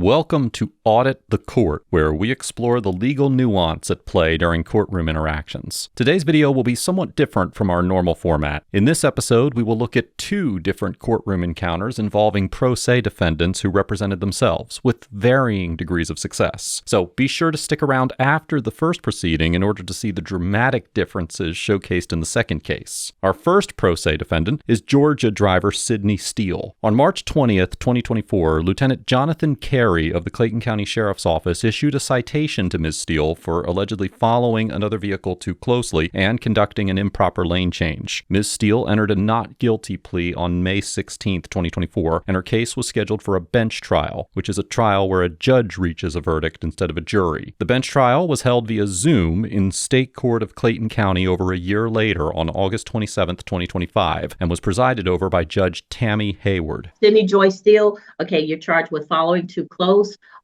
Welcome to Audit the Court, where we explore the legal nuance at play during courtroom interactions. Today's video will be somewhat different from our normal format. In this episode, we will look at two different courtroom encounters involving pro se defendants who represented themselves, with varying degrees of success. So be sure to stick around after the first proceeding in order to see the dramatic differences showcased in the second case. Our first pro se defendant is Georgia driver Sydney Steele. On March 20th, 2024, Lieutenant Jonathan Carey of the Clayton County Sheriff's Office issued a citation to Ms. Steele for allegedly following another vehicle too closely and conducting an improper lane change. Ms. Steele entered a not guilty plea on May 16th, 2024, and her case was scheduled for a bench trial, which is a trial where a judge reaches a verdict instead of a jury. The bench trial was held via Zoom in State Court of Clayton County over a year later on August 27th, 2025, and was presided over by Judge Tammy Hayward. Sydney Joy Steele, okay, you're charged with following too close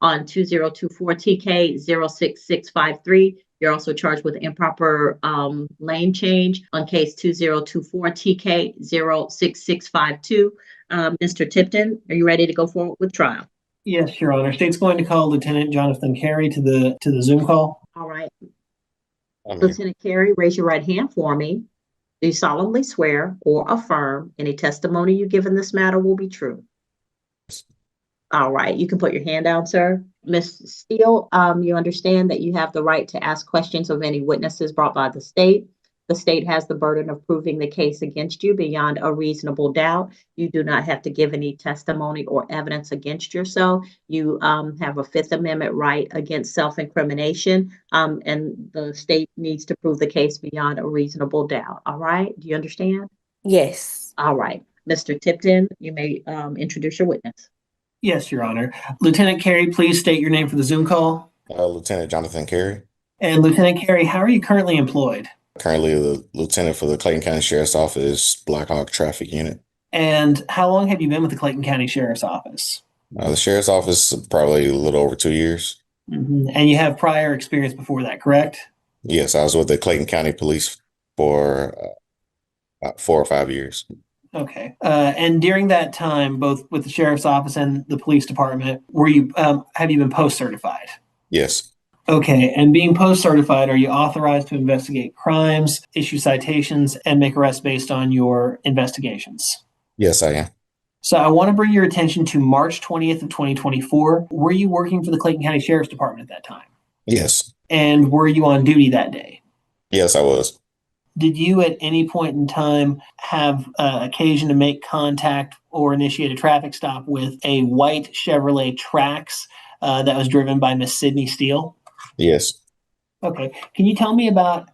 on 2024 TK 06653. You're also charged with improper lane change on case 2024 TK 06652. Mr. Tipton, are you ready to go forward with trial? Yes, Your Honor. State's going to call Lieutenant Jonathan Carey to the Zoom call. All right. Lieutenant Carey, raise your right hand for me. Do you solemnly swear or affirm any testimony you give in this matter will be true? All right, you can put your hand down, sir. Ms. Steele, you understand that you have the right to ask questions of any witnesses brought by the state. The state has the burden of proving the case against you beyond a reasonable doubt. You do not have to give any testimony or evidence against yourself. You have a Fifth Amendment right against self-incrimination, and the state needs to prove the case beyond a reasonable doubt. All right, do you understand? Yes. All right, Mr. Tipton, you may introduce your witness. Yes, Your Honor. Lieutenant Carey, please state your name for the Zoom call. Lieutenant Jonathan Carey. And Lieutenant Carey, how are you currently employed? Currently the lieutenant for the Clayton County Sheriff's Office Black Hawk Traffic Unit. And how long have you been with the Clayton County Sheriff's Office? The Sheriff's Office, probably a little over 2 years. Mm-hmm. And you have prior experience before that, correct? Yes, I was with the Clayton County Police for about 4 or 5 years. Okay. And during that time, both with the Sheriff's Office and the Police Department, were you have you been post-certified? Yes. Okay. And being post-certified, are you authorized to investigate crimes, issue citations, and make arrests based on your investigations? Yes, I am. So I want to bring your attention to March 20th of 2024. Were you working for the Clayton County Sheriff's Department at that time? Yes. And were you on duty that day? Yes, I was. Did you at any point in time have occasion to make contact or initiate a traffic stop with a white Chevrolet Trax that was driven by Miss Sydney Steele? Yes. Okay. Can you tell me about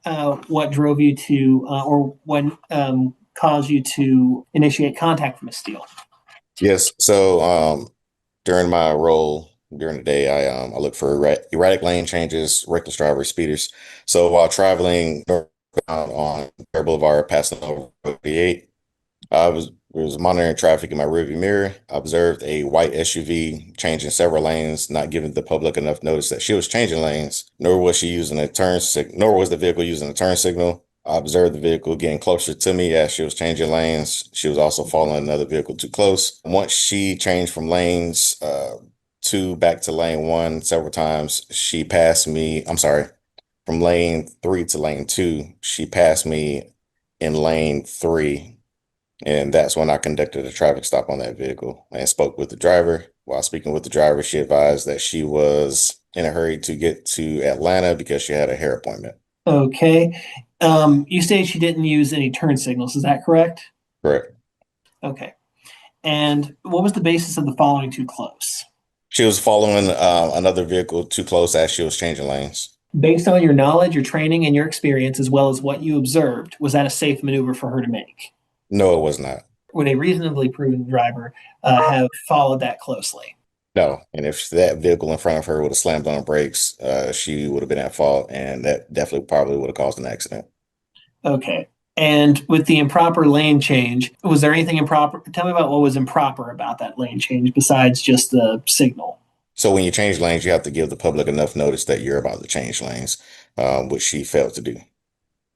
what drove you to or what caused you to initiate contact with Miss Steele? Yes. So during my role during the day, I look for erratic lane changes, reckless drivers, speeders. So while traveling on Bear Boulevard, passing over 48, I was monitoring traffic in my rearview mirror. I observed a white SUV changing several lanes, not giving the public enough notice that she was changing lanes, nor was she using a nor was the vehicle using a turn signal. I observed the vehicle getting closer to me as she was changing lanes. She was also following another vehicle too close. Once she changed from lanes 2 back to lane 1 several times, she passed me. I'm sorry. From lane 3 to lane 2, she passed me in lane 3. And that's when I conducted a traffic stop on that vehicle and spoke with the driver. While speaking with the driver, she advised that she was in a hurry to get to Atlanta because she had a hair appointment. Okay. You stated she didn't use any turn signals. Is that correct? Correct. Okay. And what was the basis of the following too close? She was following another vehicle too close as she was changing lanes. Based on your knowledge, your training, and your experience, as well as what you observed, was that a safe maneuver for her to make? No, it was not. Would a reasonably prudent driver have followed that closely? No. And if that vehicle in front of her would have slammed on the brakes, she would have been at fault, and that definitely probably would have caused an accident. Okay. And with the improper lane change, was there anything improper? Tell me about what was improper about that lane change besides just the signal. So when you change lanes, you have to give the public enough notice that you're about to change lanes, which she failed to do.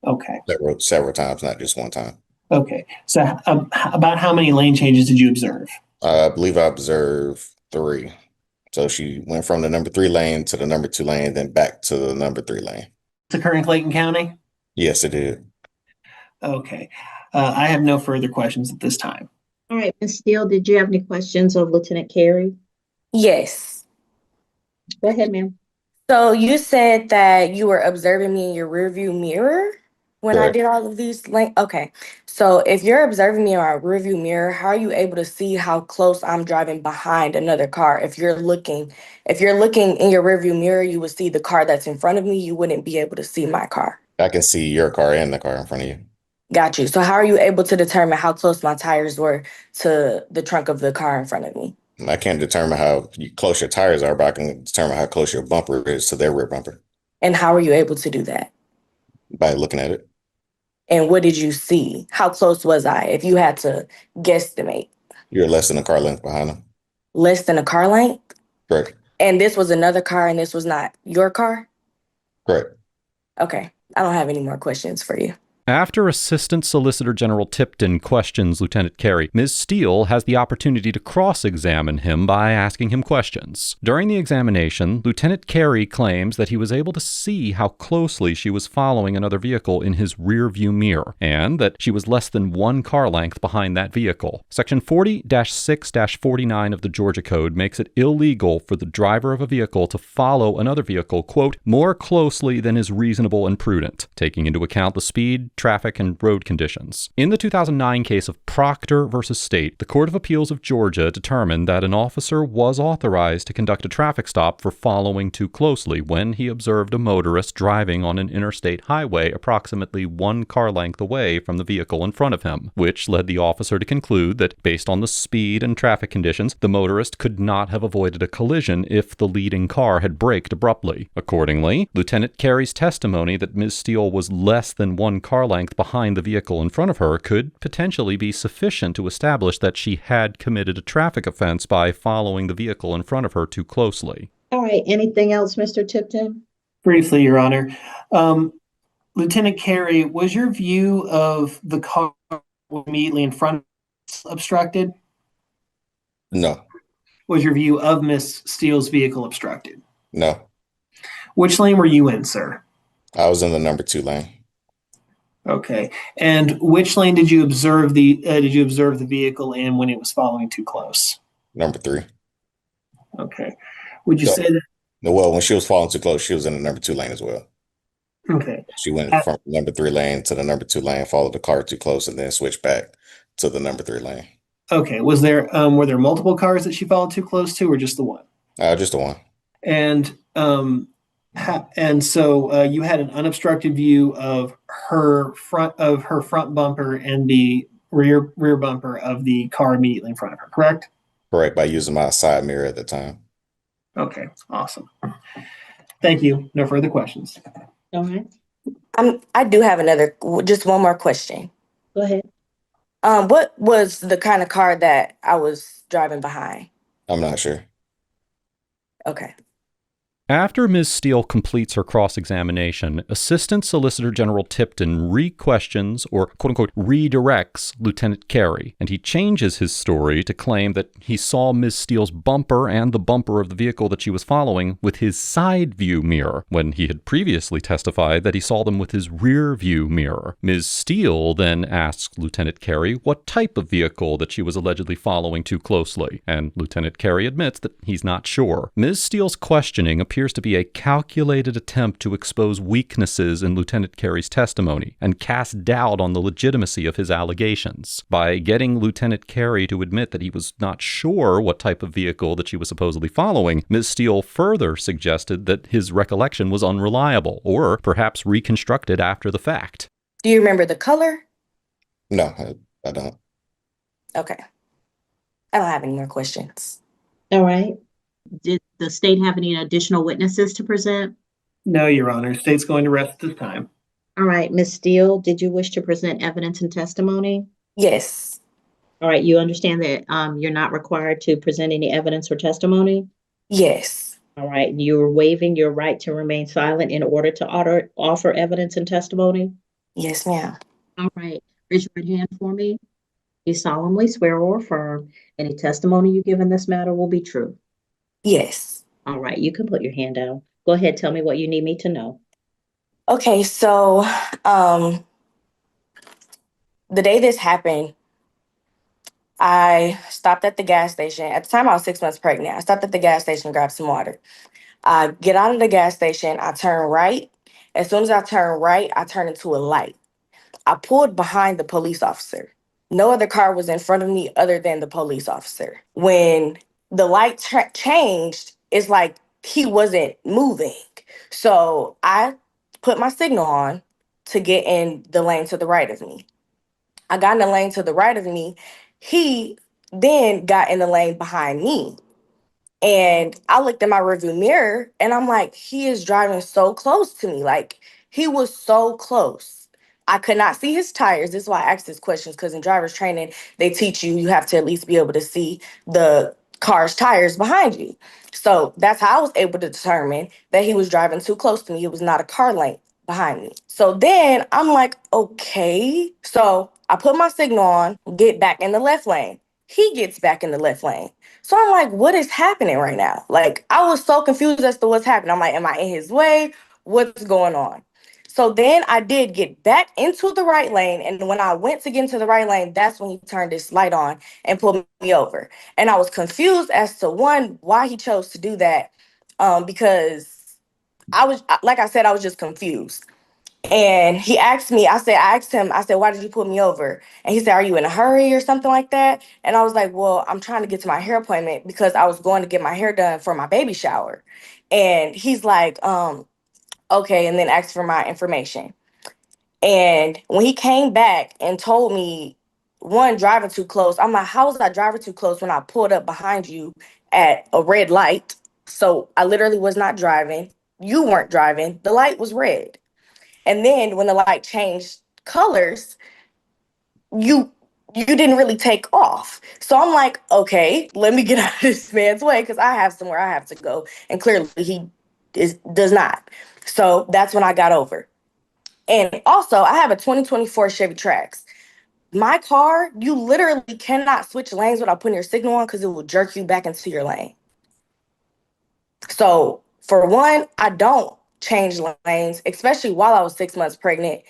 Okay. Several times, not just one time. Okay. So about how many lane changes did you observe? I believe I observed 3. So she went from the number 3 lane to the number 2 lane, then back to the number 3 lane. To occur in Clayton County? Yes, it did. Okay. I have no further questions at this time. All right, Ms. Steele, did you have any questions of Lieutenant Carey? Yes. Go ahead, ma'am. So you said that you were observing me in your rearview mirror when I Correct. did all of these. Okay. So if you're observing me in my rearview mirror, how are you able to see how close I'm driving behind another car? If you're looking in your rearview mirror, you would see the car that's in front of me. You wouldn't be able to see my car. I can see your car and the car in front of you. Got you. So how are you able to determine how close my tires were to the trunk of the car in front of me? I can't determine how close your tires are, but I can determine how close your bumper is to their rear bumper And how are you able to do that? by looking at it. And what did you see? How close was I? If you had to guesstimate. You're less than a car length behind them. Less than a car length? Correct. And this was another car and this was not your car? Correct. Okay. I don't have any more questions for you. After Assistant Solicitor General Tipton questions Lieutenant Carey, Ms. Steele has the opportunity to cross-examine him by asking him questions. During the examination, Lieutenant Carey claims that he was able to see how closely she was following another vehicle in his rear view mirror, and that she was less than 1 car length behind that vehicle. Section 40-6-49 of the Georgia Code makes it illegal for the driver of a vehicle to follow another vehicle, quote, more closely than is reasonable and prudent, taking into account the speed, traffic, and road conditions. In the 2009 case of Proctor versus State, the Court of Appeals of Georgia determined that an officer was authorized to conduct a traffic stop for following too closely when he observed a motorist driving on an interstate highway approximately 1 car length away from the vehicle in front of him, which led the officer to conclude that, based on the speed and traffic conditions, the motorist could not have avoided a collision if the leading car had braked abruptly. Accordingly, Lieutenant Carey's testimony that Ms. Steele was less than 1 car length behind the vehicle in front of her could potentially be sufficient to establish that she had committed a traffic offense by following the vehicle in front of her too closely. All right, anything else, Mr. Tipton? Briefly, Your Honor. Lieutenant Carey, was your view of the car immediately in front obstructed? No. Was your view of Miss Steele's vehicle obstructed? No. Which lane were you in, sir? I was in the number 2 lane. Okay. And which lane did you observe the vehicle in when it was following too close? Number 3. Okay. Would you So- say that? Well, when she was following too close, she was in the number 2 lane as well. Okay. She went from the number 3 lane to the number 2 lane, followed the car too close, and then switched back to the number 3 lane. Okay. Was there were there multiple cars that she followed too close to, or just the one? Just the one. And so you had an unobstructed view of her front bumper and the rear bumper of the car immediately in front of her, correct? Correct, by using my side mirror at the time. Okay, awesome. Thank you. No further questions. All right, I do have just one more question. go ahead. What was the kind of car that I was driving behind? I'm not sure. Okay. After Ms. Steele completes her cross-examination, Assistant Solicitor General Tipton re-questions or quote-unquote redirects Lieutenant Carey, and he changes his story to claim that he saw Ms. Steele's bumper and the bumper of the vehicle that she was following with his side view mirror, when he had previously testified that he saw them with his rear view mirror. Ms. Steele then asks Lieutenant Carey what type of vehicle that she was allegedly following too closely, and Lieutenant Carey admits that he's not sure. Ms. Steele's questioning appears to be a calculated attempt to expose weaknesses in Lieutenant Carey's testimony and cast doubt on the legitimacy of his allegations. By getting Lieutenant Carey to admit that he was not sure what type of vehicle that she was supposedly following, Ms. Steele further suggested that his recollection was unreliable or perhaps reconstructed after the fact. Do you remember the color? No, I don't. Okay. I don't have any more questions. All right. Did the state have any additional witnesses to present? No, Your Honor. State's going to rest at this time. All right, Ms. Steele, did you wish to present evidence and testimony? Yes. All right, you understand that you're not required to present any evidence or testimony? Yes. All right, you're waiving your right to remain silent in order to offer evidence and testimony? Yes, ma'am. All right, raise your right hand for me. You solemnly swear or affirm any testimony you give in this matter will be true? Yes. All right, you can put your hand down. Go ahead, tell me what you need me to know. Okay, so the day this happened, I stopped at the gas station. At the time, I was 6 months pregnant. I stopped at the gas station, grabbed some water. I get out of the gas station, I turn right. As soon as I turn right, I turn into a light. I pulled behind the police officer. No other car was in front of me other than the police officer. When the light changed, it's like he wasn't moving. So I put my signal on to get in the lane to the right of me. I got in the lane to the right of me. He then got in the lane behind me. And I looked in my rearview mirror and I'm like, he is driving so close to me. Like, he was so close. I could not see his tires. This is why I asked these questions, because in driver's training, they teach you have to at least be able to see the car's tires behind you. So that's how I was able to determine that he was driving too close to me. It was not a car length behind me. So then I'm like, okay. So I put my signal on, get back in the left lane. He gets back in the left lane. So I'm like, what is happening right now? Like, I was so confused as to what's happening. I'm like, am I in his way? What's going on? So then I did get back into the right lane. And when I went to get into the right lane, that's when he turned this light on and pulled me over. And I was confused as to, one, why he chose to do that. Because I was, like I said, I was just confused. And he asked me, I asked him, why did you pull me over? And he said, are you in a hurry or something like that? And I was like, well, I'm trying to get to my hair appointment because I was going to get my hair done for my baby shower. And he's like, okay, and then asked for my information. And when he came back and told me, one, driving too close, I'm like, how was I driving too close when I pulled up behind you at a red light? So I literally was not driving. You weren't driving. The light was red. And then when the light changed colors, you didn't really take off. So I'm like, okay, let me get out of this man's way because I have somewhere I have to go. And clearly he does not. So that's when I got over. And also, I have a 2024 Chevy Trax. My car, you literally cannot switch lanes without putting your signal on because it will jerk you back into your lane. So for one, I don't change lanes, especially while I was 6 months pregnant,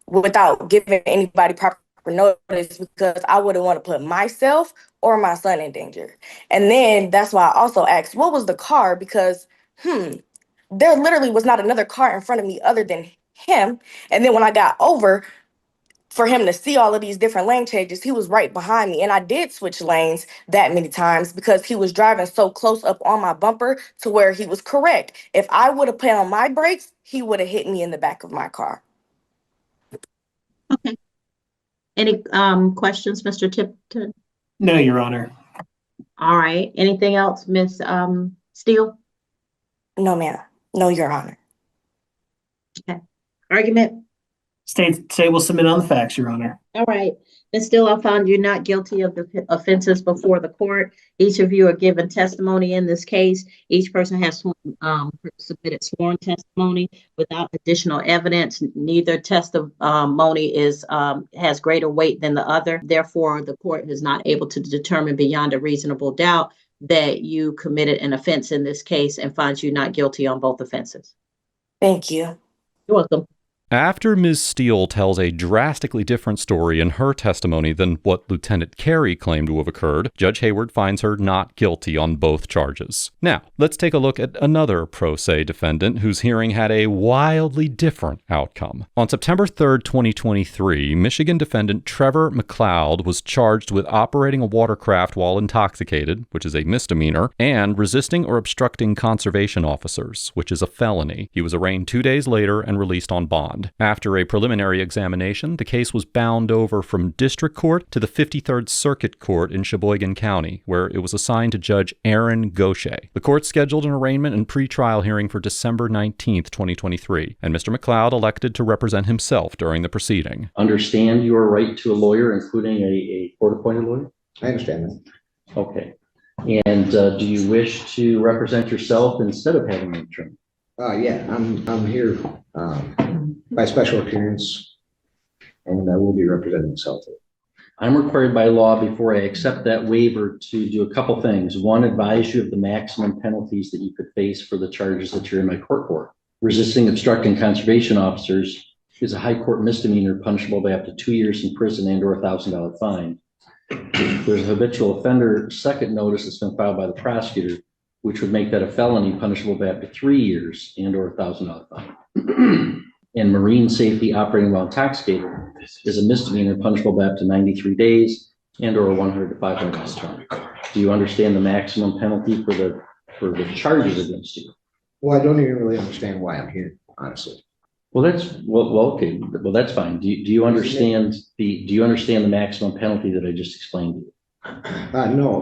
without giving anybody proper notice, because I wouldn't want to put myself or my son in danger. And then that's why I also asked, what was the car? Because, there literally was not another car in front of me other than him. And then when I got over, for him to see all of these different lane changes, he was right behind me. And I did switch lanes that many times because he was driving so close up on my bumper to where he was correct. If I would have put on my brakes, he would have hit me in the back of my car. Okay. Any questions, Mr. Tipton? No, Your Honor. All right. Anything else, Ms. Steele? No, ma'am. No, Your Honor. Okay. Argument? State will submit on the facts, Your Honor. All right. Ms. Steele, I found you not guilty of the offenses before the court. Each of you are given testimony in this case. Each person has submitted sworn testimony without additional evidence. Neither testimony has greater weight than the other. Therefore, the court is not able to determine beyond a reasonable doubt that you committed an offense in this case and finds you not guilty on both offenses. Thank you. You're welcome. After Ms. Steele tells a drastically different story in her testimony than what Lieutenant Carey claimed to have occurred, Judge Hayward finds her not guilty on both charges. Now, let's take a look at another pro se defendant whose hearing had a wildly different outcome. On September 3rd, 2023, Michigan defendant Trevor Mloud was charged with operating a watercraft while intoxicated, which is a misdemeanor, and resisting or obstructing conservation officers, which is a felony. He was arraigned 2 days later and released on bond. After a preliminary examination, the case was bound over from District Court to the 53rd Circuit Court in Sheboygan County, where it was assigned to Judge Aaron Gaucher. The court scheduled an arraignment and pretrial hearing for December 19th, 2023, and Mr. Mloud elected to represent himself during the proceeding. Understand your right to a lawyer, including a court-appointed lawyer? I understand that. Okay. And do you wish to represent yourself instead of having an attorney? Yeah, I'm here by special appearance, and I will be representing myself. I'm required by law before I accept that waiver to do a couple things. One, advise you of the maximum penalties that you could face for the charges that you're in my court for. Resisting, obstructing conservation officers is a high court misdemeanor punishable by up to 2 years in prison and or $1,000 fine. There's a habitual offender second notice that's been filed by the prosecutor, which would make that a felony punishable by up to 3 years and or $1,000 fine. And marine safety operating while intoxicated is a misdemeanor punishable by up to 93 days and or $100 to $500 fine. Do you understand the maximum penalty for the charges against you? Well, I don't even really understand why I'm here, honestly. Well, okay. Well, that's fine. Do you understand the maximum penalty that I just explained to you? No.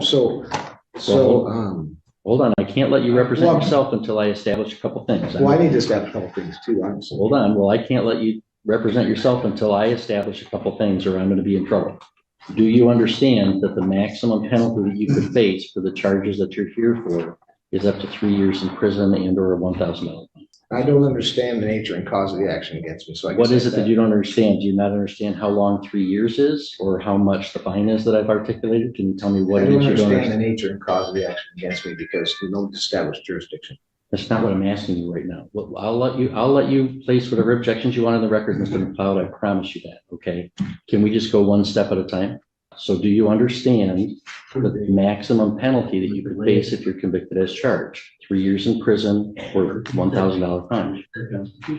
Hold on. I can't let you represent yourself until I establish a couple things. Well, I need to establish a couple things too, honestly. Hold on. Well, I can't let you represent yourself until I establish a couple things, or I'm going to be in trouble. Do you understand that the maximum penalty that you could face for the charges that you're here for is up to 3 years in prison and or $1,000 fine? I don't understand the nature and cause of the action against me. So what is it that you don't understand? Do you not understand how long 3 years is, or how much the fine is that I've articulated? Can you tell me what it is you don't understand? I don't understand the nature and cause of the action against me because we don't establish jurisdiction. That's not what I'm asking you right now. Well, I'll let you place whatever objections you want on the record, Mr. Mloud. I promise you that. Okay. Can we just go one step at a time? So do you understand the maximum penalty that you could face if you're convicted as charged? 3 years in prison or $1,000 fine?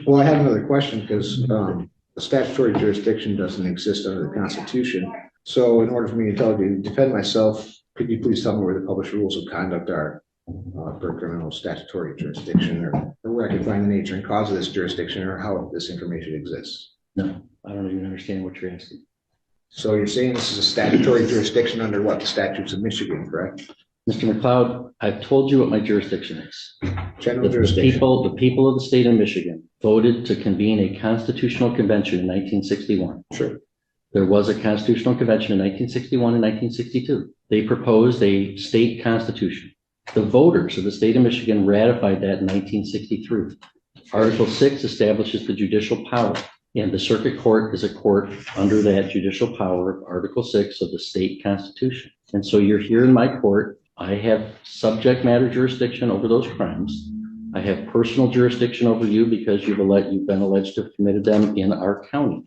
Well, I have another question because the statutory jurisdiction doesn't exist under the Constitution. So in order for me to defend myself, could you please tell me where the published rules of conduct are for criminal statutory jurisdiction, or where I can find the nature and cause of this jurisdiction, or how this information exists? No, I don't even understand what you're asking. So you're saying this is a statutory jurisdiction under what? The statutes of Michigan, correct? Mr. Mloud, I've told you what my jurisdiction is. General jurisdiction. The people of the state of Michigan voted to convene a constitutional convention in 1961. Sure. There was a constitutional convention in 1961 and 1962. They proposed a state constitution. The voters of the state of Michigan ratified that in 1963. Article 6 establishes the judicial power, and the circuit court is a court under that judicial power of Article 6 of the state constitution. And so you're here in my court. I have subject matter jurisdiction over those crimes. I have personal jurisdiction over you because you've been alleged to have committed them in our county.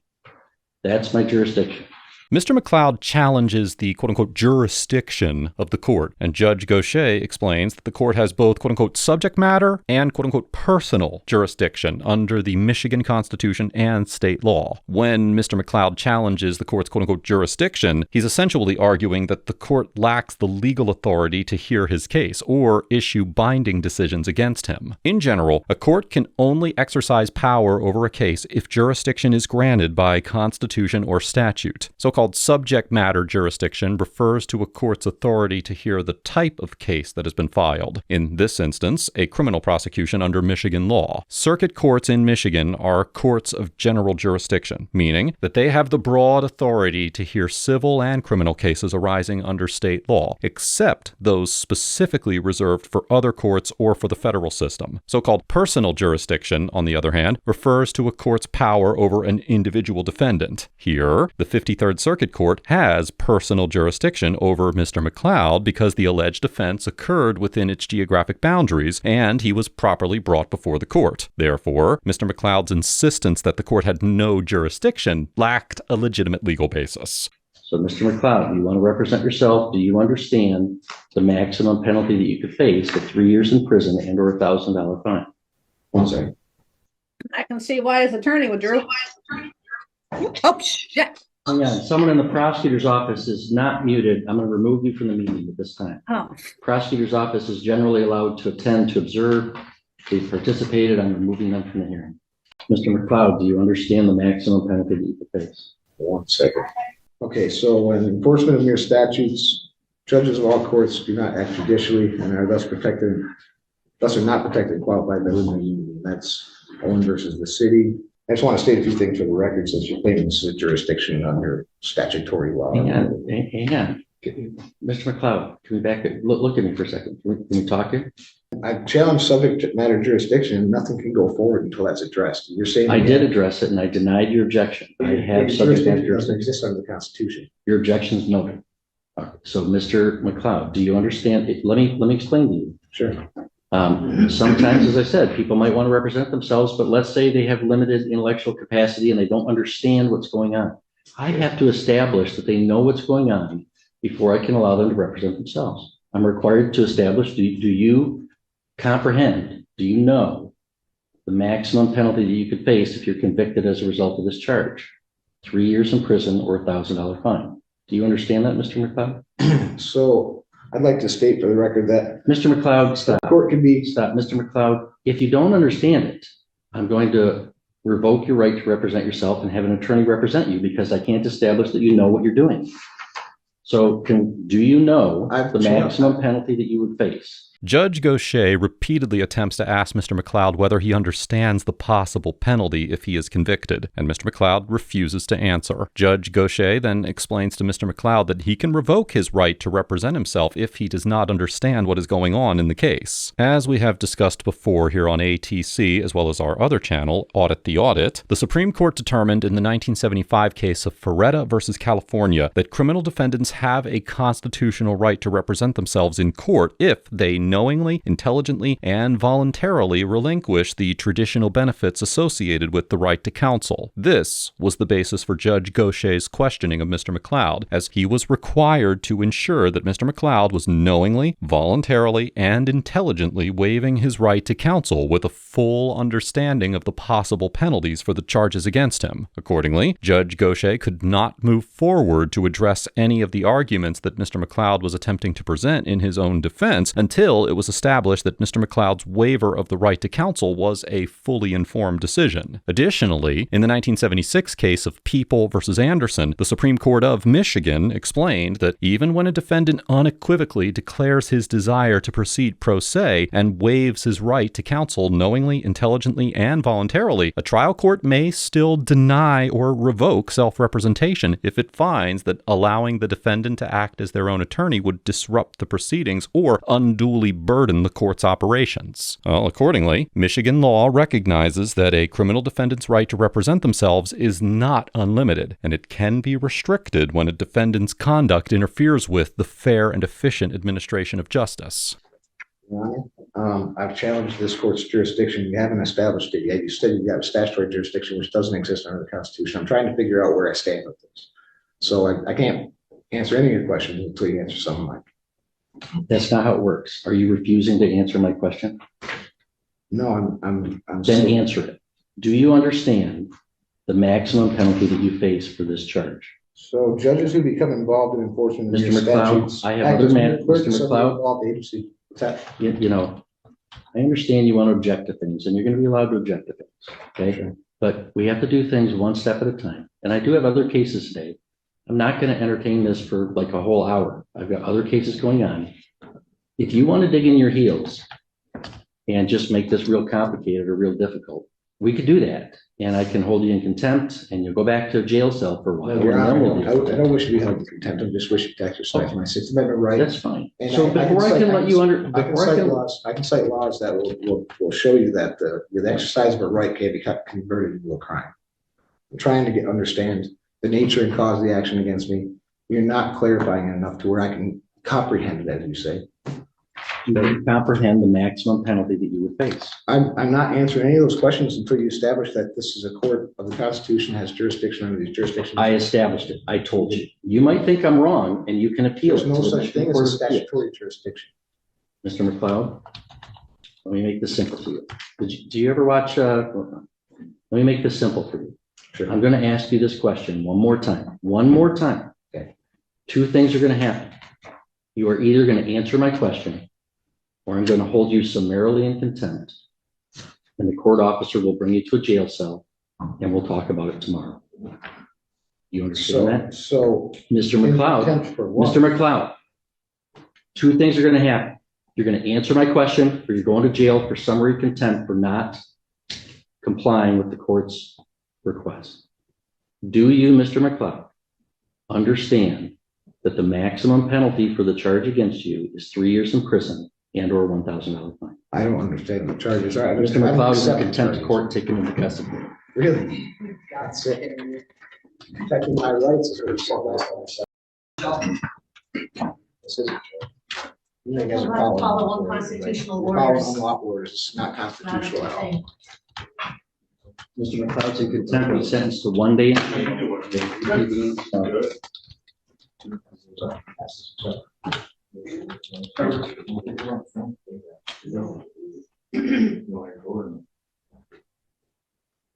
That's my jurisdiction. Mr. Mloud challenges the quote-unquote jurisdiction of the court, and Judge Gaucher explains that the court has both quote-unquote subject matter and quote-unquote personal jurisdiction under the Michigan Constitution and state law. When Mr. Mloud challenges the court's quote-unquote jurisdiction, he's essentially arguing that the court lacks the legal authority to hear his case or issue binding decisions against him. In general, a court can only exercise power over a case if jurisdiction is granted by Constitution or statute. So-called subject matter jurisdiction refers to a court's authority to hear the type of case that has been filed. In this instance, a criminal prosecution under Michigan law. Circuit courts in Michigan are courts of general jurisdiction, meaning that they have the broad authority to hear civil and criminal cases arising under state law, except those specifically reserved for other courts or for the federal system. So-called personal jurisdiction, on the other hand, refers to a court's power over an individual defendant. Here, the 53rd Circuit Court has personal jurisdiction over Mr. Mloud because the alleged offense occurred within its geographic boundaries and he was properly brought before the court. Therefore, Mr. Mcleod's insistence that the court had no jurisdiction lacked a legitimate legal basis. So, Mr. Mloud, you want to represent yourself? Do you understand the maximum penalty that you could face of 3 years in prison and or $1,000 fine? One second. I can see why his attorney would Drew. Oh, shit. Hang on. Someone in the prosecutor's office is not muted. I'm going to remove you from the meeting at this time. Oh. Prosecutor's office is generally allowed to attend to observe. They've participated. I'm removing them from the hearing. Mr. Mloud, do you understand the maximum penalty that you could face? 1 second. Okay, so in enforcement of mere statutes, judges of all courts do not act judicially and are thus are not protected and qualified by limited immunity. That's Owen versus the city. I just want to state a few things for the record since you're claiming this is a jurisdiction under statutory law. Hang on. Mr. Mloud, can we back it? Look at me for a second. Can we talk here? I've challenged subject matter jurisdiction, and nothing can go forward until that's addressed. You're saying I did address it and I denied your objection. I have subject matter jurisdiction doesn't exist under the Constitution. Your objection is noted. So, Mr. McLeod, do you understand? Let me explain to you. Sure. Sometimes, as I said, people might want to represent themselves, but let's say they have limited intellectual capacity and they don't understand what's going on. I have to establish that they know what's going on before I can allow them to represent themselves. I'm required to establish, do you comprehend, do you know the maximum penalty that you could face if you're convicted as a result of this charge? 3 years in prison or $1,000 fine. Do you understand that, Mr. McLeod? So I'd like to state for the record that Mr. McLeod, stop. the court can be. Stop, Mr. McLeod. If you don't understand it, I'm going to revoke your right to represent yourself and have an attorney represent you because I can't establish that you know what you're doing. So do you know the maximum penalty that you would face? Judge Gaucher repeatedly attempts to ask Mr. McLeod whether he understands the possible penalty if he is convicted, and Mr. McLeod refuses to answer. Judge Gaucher then explains to Mr. McLeod that he can revoke his right to represent himself if he does not understand what is going on in the case. As we have discussed before here on ATC, as well as our other channel, Audit the Audit, the Supreme Court determined in the 1975 case of Ferretta versus California that criminal defendants have a constitutional right to represent themselves in court if they knowingly, intelligently, and voluntarily relinquish the traditional benefits associated with the right to counsel. This was the basis for Judge Gaucher's questioning of Mr. McLeod, as he was required to ensure that Mr. McLeod was knowingly, voluntarily, and intelligently waiving his right to counsel with a full understanding of the possible penalties for the charges against him. Accordingly, Judge Gaucher could not move forward to address any of the arguments that Mr. McLeod was attempting to present in his own defense until it was established that Mr. McLeod's waiver of the right to counsel was a fully informed decision. Additionally, in the 1976 case of People versus Anderson, the Supreme Court of Michigan explained that even when a defendant unequivocally declares his desire to proceed pro se and waives his right to counsel knowingly, intelligently, and voluntarily, a trial court may still deny or revoke self-representation if it finds that allowing the defendant to act as their own attorney would disrupt the proceedings or unduly burden the court's operations. Accordingly, Michigan law recognizes that a criminal defendant's right to represent themselves is not unlimited, and it can be restricted when a defendant's conduct interferes with the fair and efficient administration of justice. Your Honor, I've challenged this court's jurisdiction. You haven't established it yet. You said you have a statutory jurisdiction which doesn't exist under the Constitution. I'm trying to figure out where I stand with this. So I can't answer any of your questions until you answer some of mine. That's not how it works. Are you refusing to answer my question? No, I'm Then answer it. Do you understand the maximum penalty that you face for this charge? So judges who become involved in enforcement of Mr. these McLeod, statutes. I have other matters. Mr. McLeod, involved agency. What's that? you know, I understand you want to object to things, and you're going to be allowed to object to things. Okay, Sure. But we have to do things one step at a time. And I do have other cases today. I'm not going to entertain this for like a whole hour. I've got other cases going on. If you want to dig in your heels and just make this real complicated or real difficult, we could do that. And I can hold you in contempt and you'll go back to a jail cell for a while. Your and then we'll Honor, deal with I that. don't wish to be held in contempt. I just wish to exercise my Sixth Amendment right. That's fine. And So before I can let you under, I can cite laws that will show you that the exercise of a right can be converted into a crime. I'm trying to understand the nature and cause of the action against me. You're not clarifying it enough to where I can comprehend it, as you say. you comprehend the maximum penalty that you would face. I'm not answering any of those questions until you establish that this is a court of the Constitution, has jurisdiction under these jurisdictions. I established it. I told you. You might think I'm wrong and you can appeal. There's no such thing as a statutory jurisdiction. Mr. McLeod, let me make this simple for you. Do you ever watch, let me make this simple for you. Sure. I'm going to ask you this question one more time. One more time. Okay. Two things are going to happen. You are either going to answer my question or I'm going to hold you summarily in contempt and the court officer will bring you to a jail cell and we'll talk about it tomorrow. You understand that? So, Mr. McLeod, Mr. McLeod, two things are going to happen. You're going to answer my question or you're going to jail for summary contempt for not complying with the court's request. Do you, Mr. McLeod, understand that the maximum penalty for the charge against you is 3 years in prison and or $1,000 fine? I don't understand the charges. Mr. McLeod is in contempt of court taken into custody. Really? That's it. Protecting my rights is what it said. This isn't true. You guys are following unconstitutional You're following orders. unlawful orders. It's not constitutional at all. Mr. McLeod's in contempt, he's sentenced to 1 day.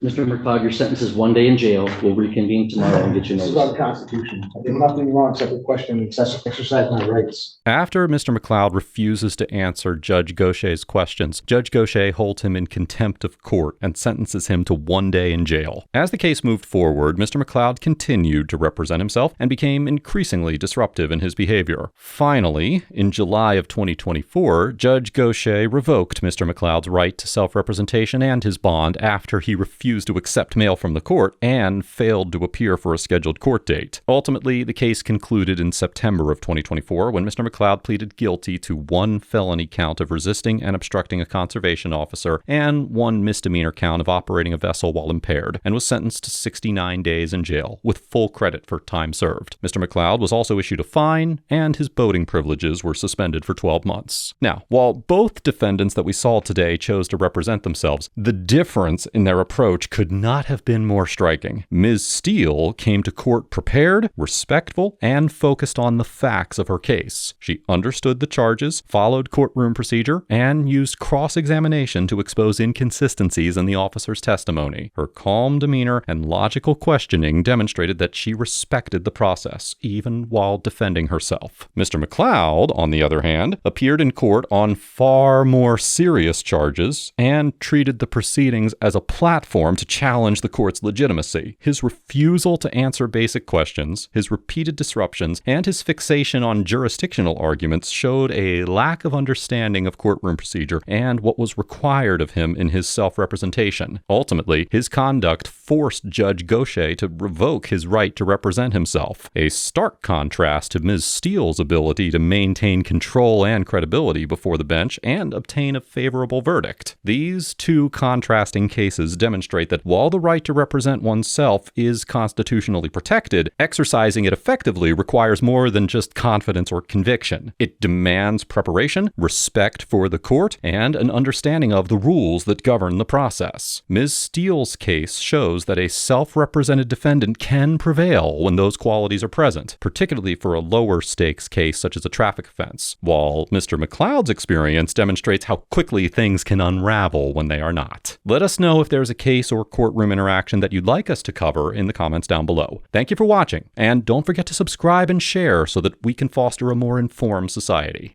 Mr. McLeod, your sentence is 1 day in jail. We'll reconvene tomorrow and get you This is notice. about the Constitution. I did nothing wrong except to question and exercise my rights. After Mr. McLeod refuses to answer Judge Gaucher's questions, Judge Gaucher holds him in contempt of court and sentences him to 1 day in jail. As the case moved forward, Mr. McLeod continued to represent himself and became increasingly disruptive in his behavior. Finally, in July of 2024, Judge Gaucher revoked Mr. McLeod's right to self-representation and his bond after he refused to accept mail from the court and failed to appear for a scheduled court date. Ultimately, the case concluded in September of 2024 when Mr. McLeod pleaded guilty to 1 felony count of resisting and obstructing a conservation officer and 1 misdemeanor count of operating a vessel while impaired, and was sentenced to 69 days in jail with full credit for time served. Mr. McLeod was also issued a fine, and his boating privileges were suspended for 12 months. Now, while both defendants that we saw today chose to represent themselves, the difference in their approach could not have been more striking. Ms. Steele came to court prepared, respectful, and focused on the facts of her case. She understood the charges, followed courtroom procedure, and used cross-examination to expose inconsistencies in the officer's testimony. Her calm demeanor and logical questioning demonstrated that she respected the process, even while defending herself. Mr. McLeod, on the other hand, appeared in court on far more serious charges and treated the proceedings as a platform to challenge the court's legitimacy. His refusal to answer basic questions, his repeated disruptions, and his fixation on jurisdictional arguments showed a lack of understanding of courtroom procedure and what was required of him in his self-representation. Ultimately, his conduct forced Judge Gaucher to revoke his right to represent himself, a stark contrast to Ms. Steele's ability to maintain control and credibility before the bench and obtain a favorable verdict. These two contrasting cases demonstrate that while the right to represent oneself is constitutionally protected, exercising it effectively requires more than just confidence or conviction. It demands preparation, respect for the court, and an understanding of the rules that govern the process. Ms. Steele's case shows that a self-represented defendant can prevail when those qualities are present, particularly for a lower stakes case such as a traffic offense, while Mr. McLeod's experience demonstrates how quickly things can unravel when they are not. Let us know if there's a case or courtroom interaction that you'd like us to cover in the comments down below. Thank you for watching, and don't forget to subscribe and share so that we can foster a more informed society.